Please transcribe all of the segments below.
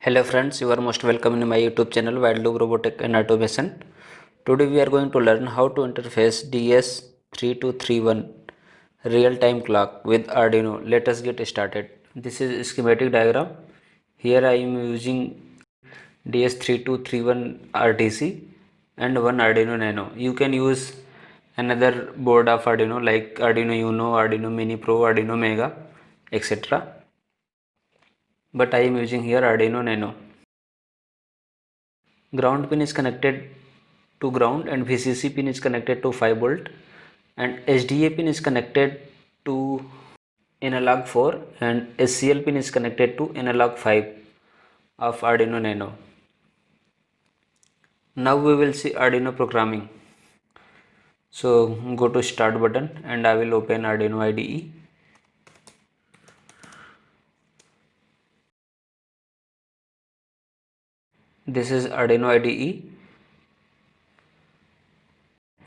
Hello friends, you are most welcome in my YouTube channel Wildloop Robotic and Automation. Today we are going to learn how to interface DS3231 real-time clock with Arduino. Let us get started. This is a schematic diagram. Here I am using DS3231 RTC and one Arduino Nano. You can use another board of Arduino like Arduino Uno, Arduino Mini Pro, Arduino Mega, etc. But I am using here Arduino Nano. Ground pin is connected to ground and VCC pin is connected to 5 volt and SDA pin is connected to analog 4 and SCL pin is connected to analog 5 of Arduino Nano. Now we will see Arduino programming. So go to start button and I will open Arduino IDE. This is Arduino IDE.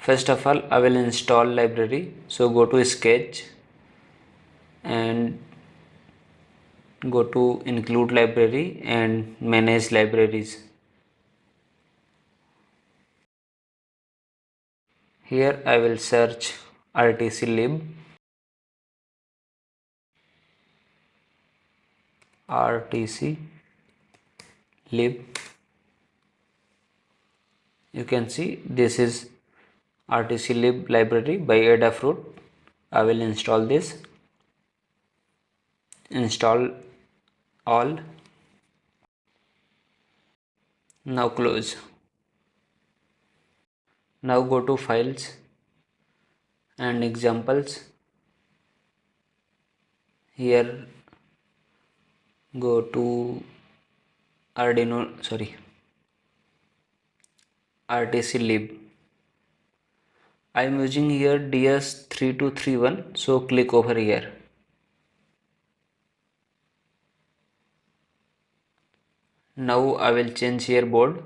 First of all, I will install library. So go to sketch and go to include library and manage libraries. Here I will search RTC lib, RTC lib. You can see this is RTC lib library by Adafruit. I will install this. Install all. Now close. Now go to files and examples. Here go to RTC lib. I am using here DS3231, so click over here. Now I will change here board.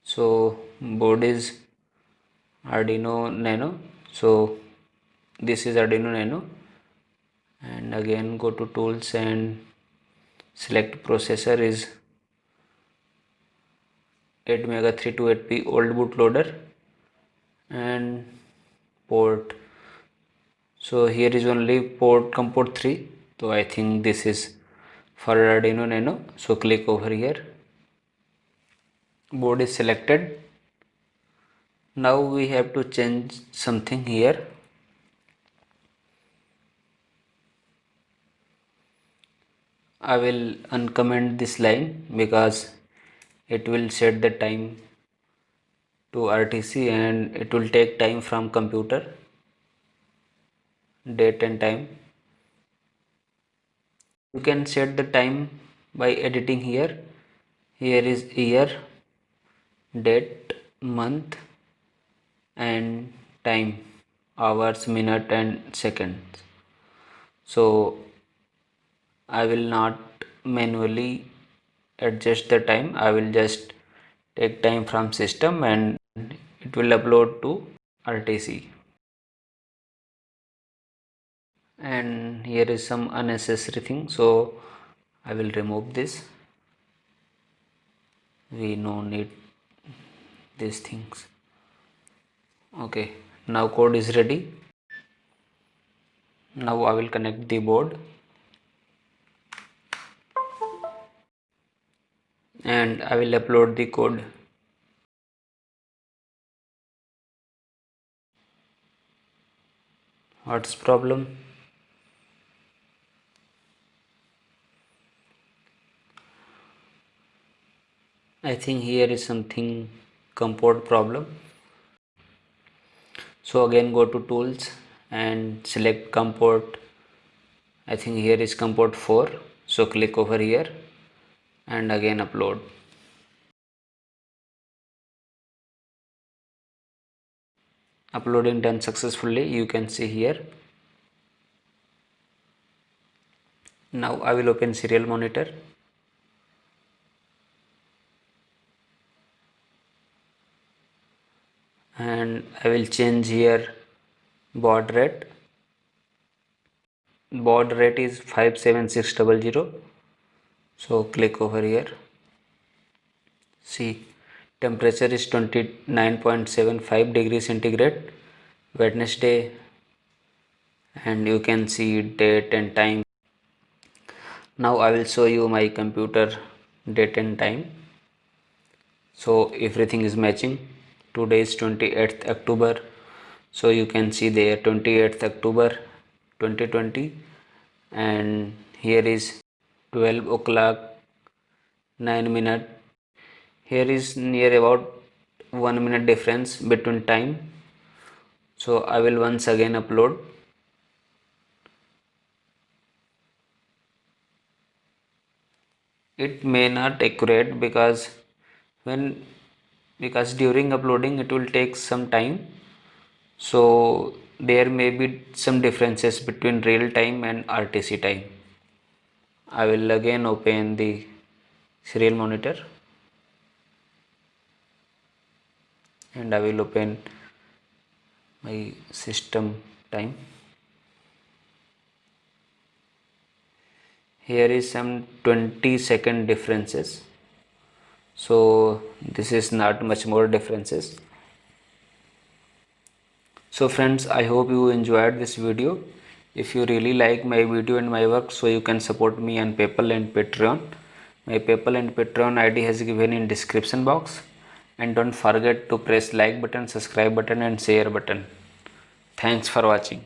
So board is Arduino Nano, so this is Arduino Nano, and again go to tools and select processor is 8 328P old bootloader and port. So here is only COM port 3, so I think this is for Arduino Nano, so click over here. Board is selected. Now we have to change something here. I will uncomment this line because it will set the time to RTC and it will take time from computer, date and time. You can set the time by editing here. Here is year, date, month and time, hours, minute and seconds. So I will not manually adjust the time. I will just take time from system and it will upload to RTC. And here is some unnecessary thing, so I will remove this. We no need these things. Okay, now code is ready. Now I will connect the board and I will upload the code. What's problem? I think here is something COM port problem. So again go to tools and select COM port. I think here is COM port 4, so click over here and again upload. Uploading done successfully, you can see here. Now I will open serial monitor and I will change here baud rate. Baud rate is 57600 So click over here. See, temperature is 29.75 degrees centigrade, Wednesday, and you can see date and time. Now I will show you my computer date and time. So everything is matching. Today is 28th October. So you can see there 28th October 2020, and here is 12 o'clock 9 minute. Here is near about 1 minute difference between time. So I will once again upload. It may not accurate when because during uploading it will take some time, so there may be some differences between real time and RTC time. I will again open the serial monitor and I will open my system time. Here is some 20-second differences, so this is not much more differences. So friends, I hope you enjoyed this video. If you really like my video and my work, so you can support me on PayPal and Patreon. My PayPal and Patreon ID has given in description box. And don't forget to press like button, subscribe button and share button. Thanks for watching.